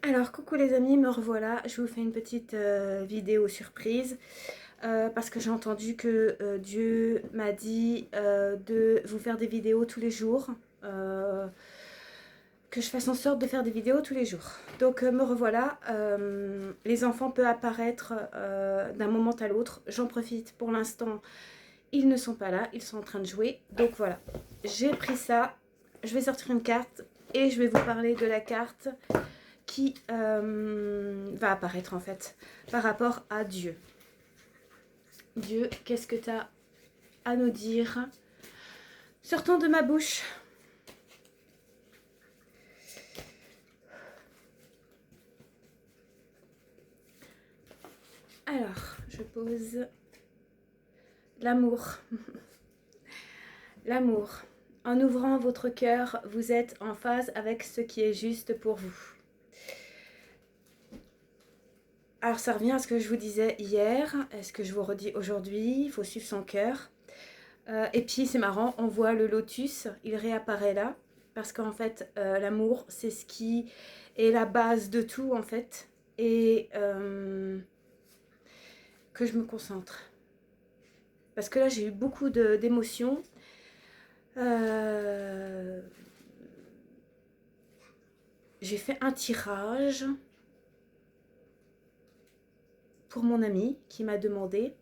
Alors coucou les amis, me revoilà, je vous fais une petite vidéo surprise parce que j'ai entendu que Dieu m'a dit de vous faire des vidéos tous les jours, que je fasse en sorte de faire des vidéos tous les jours. Donc me revoilà, les enfants peuvent apparaître d'un moment à l'autre, j'en profite pour l'instant, ils ne sont pas là, ils sont en train de jouer, donc voilà, j'ai pris ça, je vais sortir une carte et je vais vous parler de la carte qui va apparaître en fait par rapport à Dieu. Dieu, qu'est-ce que tu as à nous dire? Sortant de ma bouche. Alors, je pose l'amour. L'amour. En ouvrant votre cœur, vous êtes en phase avec ce qui est juste pour vous. Alors ça revient à ce que je vous disais hier, est ce que je vous redis aujourd'hui, il faut suivre son cœur. Et puis c'est marrant, on voit le lotus, il réapparaît là, parce qu'en fait l'amour c'est ce qui est la base de tout en fait, et que je me concentre. Parce que là j'ai eu beaucoup d'émotions. J'ai fait un tirage pour mon ami qui m'a demandé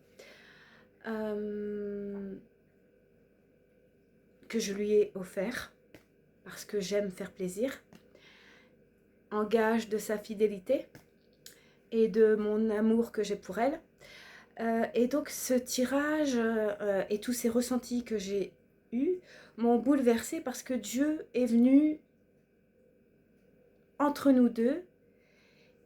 que je lui ai offert parce que j'aime faire plaisir, en gage de sa fidélité et de mon amour que j'ai pour elle. Et donc ce tirage et tous ces ressentis que j'ai eus m'ont bouleversée parce que Dieu est venu entre nous deux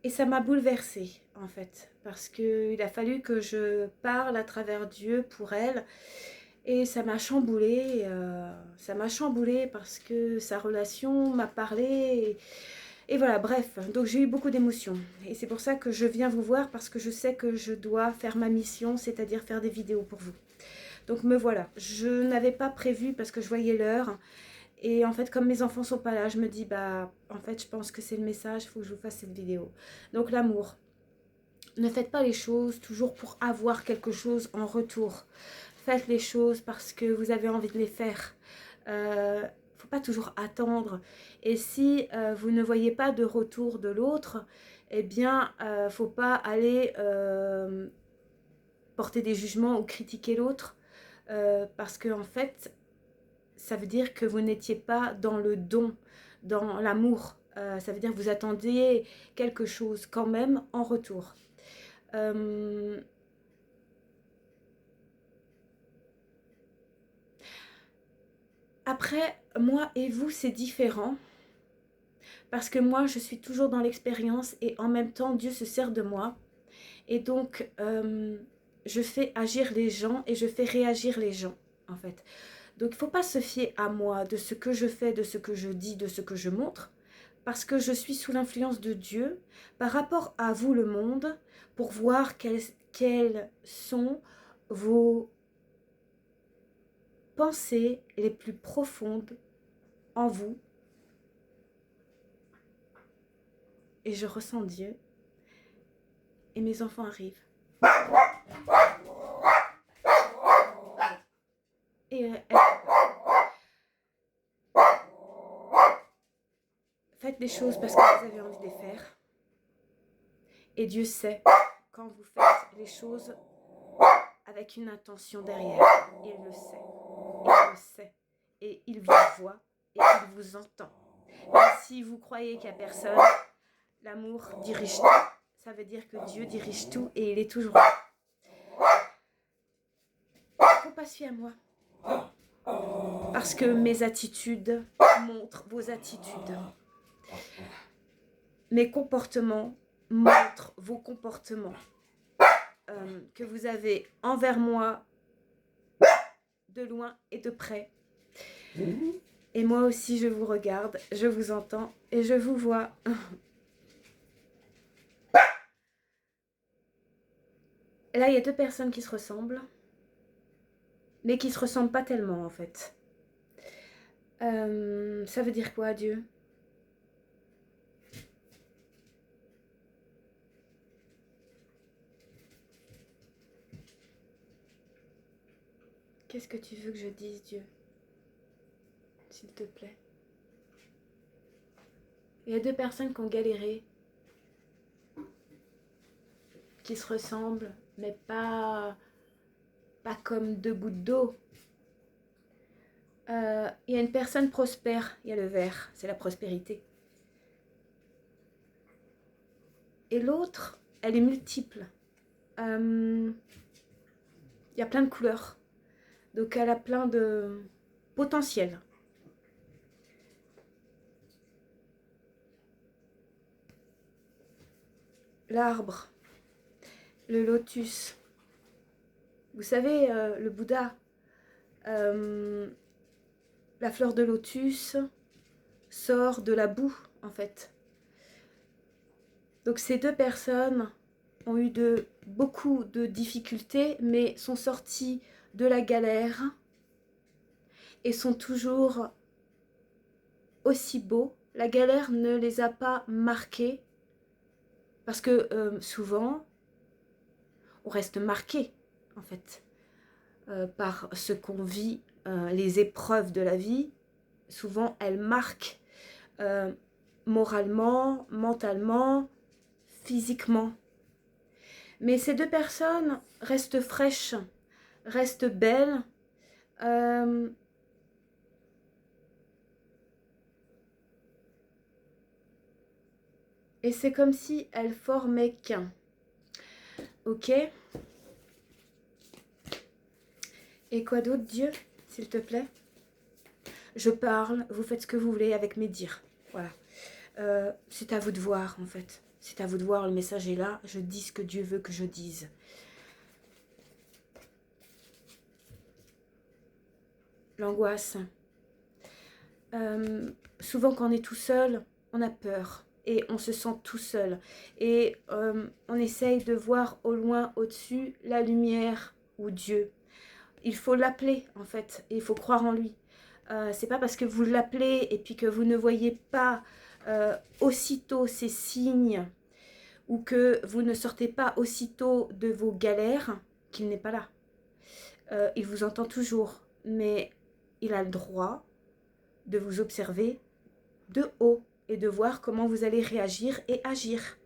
et ça m'a bouleversée en fait, parce qu'il a fallu que je parle à travers Dieu pour elle. Et ça m'a chamboulée parce que sa relation m'a parlé. Et voilà, bref, donc j'ai eu beaucoup d'émotions. Et c'est pour ça que je viens vous voir, parce que je sais que je dois faire ma mission, c'est-à-dire faire des vidéos pour vous. Donc me voilà. Je n'avais pas prévu parce que je voyais l'heure. Et en fait, comme mes enfants sont pas là, je me dis, bah, en fait, je pense que c'est le message, il faut que je vous fasse cette vidéo. Donc l'amour. Ne faites pas les choses toujours pour avoir quelque chose en retour. Faites les choses parce que vous avez envie de les faire. Faut pas toujours attendre. Et si vous ne voyez pas de retour de l'autre, eh bien, faut pas aller porter des jugements ou critiquer l'autre, parce que en fait, ça veut dire que vous n'étiez pas dans le don, dans l'amour. Ça veut dire que vous attendiez quelque chose quand même en retour. Après, moi et vous, c'est différent. Parce que moi, je suis toujours dans l'expérience et en même temps, Dieu se sert de moi. Et donc, je fais agir les gens et je fais réagir les gens, en fait. Donc, il ne faut pas se fier à moi, de ce que je fais, de ce que je dis, de ce que je montre. Parce que je suis sous l'influence de Dieu par rapport à vous, le monde, pour voir quelles sont vos pensées les plus profondes en vous. Et je ressens Dieu. Et mes enfants arrivent. Et faites les choses parce que vous avez envie de les faire. Et Dieu sait quand vous faites les choses avec une intention derrière. Il le sait. Il le sait. Et il vous voit et il vous entend. Même si vous croyez qu'il n'y a personne, l'amour dirige tout. Ça veut dire que Dieu dirige tout et il est toujours là. Il ne faut pas se fier à moi. Parce que mes attitudes montrent vos attitudes. Mes comportements montrent vos comportements que vous avez envers moi, de loin et de près. Et moi aussi, je vous regarde, je vous entends et je vous vois. Là, il y a deux personnes qui se ressemblent, mais qui se ressemblent pas tellement en fait. Ça veut dire quoi, Dieu? Qu'est-ce que tu veux que je dise, Dieu? S'il te plaît. Il y a deux personnes qui ont galéré, qui se ressemblent, mais pas comme deux gouttes d'eau. Il y a une personne prospère, il y a le vert, c'est la prospérité. Et l'autre, elle est multiple. Il y a plein de couleurs. Donc elle a plein de potentiel. L'arbre, le lotus. Vous savez, le Bouddha, la fleur de lotus sort de la boue, en fait. Donc ces deux personnes ont eu beaucoup de difficultés, mais sont sorties de la galère et sont toujours aussi beaux. La galère ne les a pas marqués, parce que souvent, on reste marqué, en fait, par ce qu'on vit, les épreuves de la vie. Souvent, elles marquent moralement, mentalement, physiquement. Mais ces deux personnes restent fraîches, restent belles. Et c'est comme si elles formaient qu'un. Ok? Et quoi d'autre, Dieu, s'il te plaît? Je parle, vous faites ce que vous voulez avec mes dires. Voilà. C'est à vous de voir, en fait. C'est à vous de voir, le message est là. Je dis ce que Dieu veut que je dise. L'angoisse. Souvent, quand on est tout seul, on a peur. Et on se sent tout seul. Et on essaye de voir au loin, au-dessus, la lumière ou Dieu. Il faut l'appeler, en fait. Et il faut croire en lui. C'est pas parce que vous l'appelez et puis que vous ne voyez pas aussitôt ces signes ou que vous ne sortez pas aussitôt de vos galères qu'il n'est pas là. Il vous entend toujours, mais il a le droit de vous observer de haut et de voir comment vous allez réagir et agir.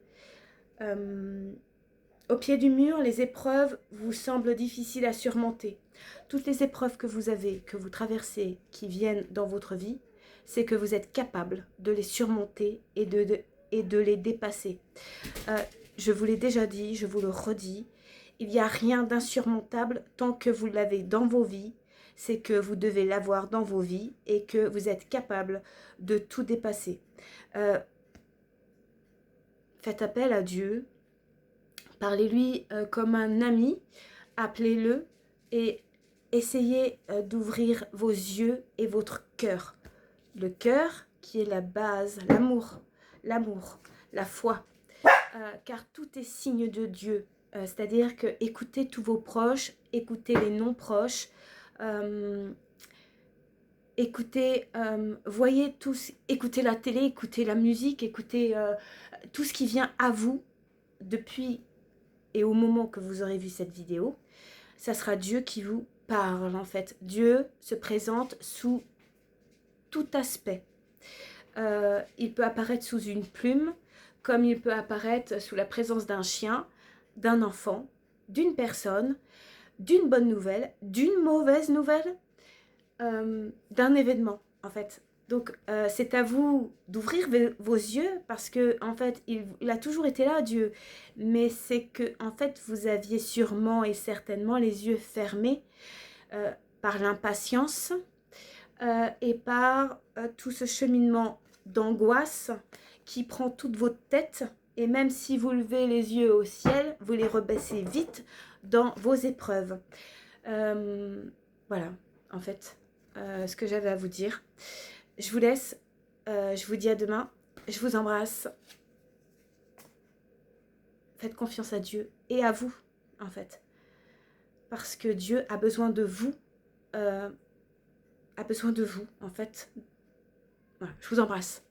Au pied du mur, les épreuves vous semblent difficiles à surmonter. Toutes les épreuves que vous avez, que vous traversez, qui viennent dans votre vie, c'est que vous êtes capable de les surmonter et de les dépasser. Je vous l'ai déjà dit, je vous le redis, il n'y a rien d'insurmontable tant que vous l'avez dans vos vies. C'est que vous devez l'avoir dans vos vies et que vous êtes capable de tout dépasser. Faites appel à Dieu. Parlez-lui comme un ami, appelez-le et essayez d'ouvrir vos yeux et votre cœur. Le cœur qui est la base, l'amour, la foi. Car tout est signe de Dieu. C'est-à-dire que écoutez tous vos proches, écoutez les non-proches, écoutez, voyez tous, écoutez la télé, écoutez la musique, écoutez tout ce qui vient à vous depuis et au moment que vous aurez vu cette vidéo, ça sera Dieu qui vous parle en fait. Dieu se présente sous tout aspect. Il peut apparaître sous une plume, comme il peut apparaître sous la présence d'un chien, d'un enfant, d'une personne, d'une bonne nouvelle, d'une mauvaise nouvelle, d'un événement en fait. Donc c'est à vous d'ouvrir vos yeux parce que en fait il a toujours été là, Dieu, mais c'est que en fait vous aviez sûrement et certainement les yeux fermés par l'impatience et par tout ce cheminement d'angoisse qui prend toute votre tête. Et même si vous levez les yeux au ciel, vous les rebaissez vite dans vos épreuves. Voilà, en fait, ce que j'avais à vous dire. Je vous laisse, je vous dis à demain, je vous embrasse. Faites confiance à Dieu et à vous, en fait. Parce que Dieu a besoin de vous, en fait. Voilà, je vous embrasse.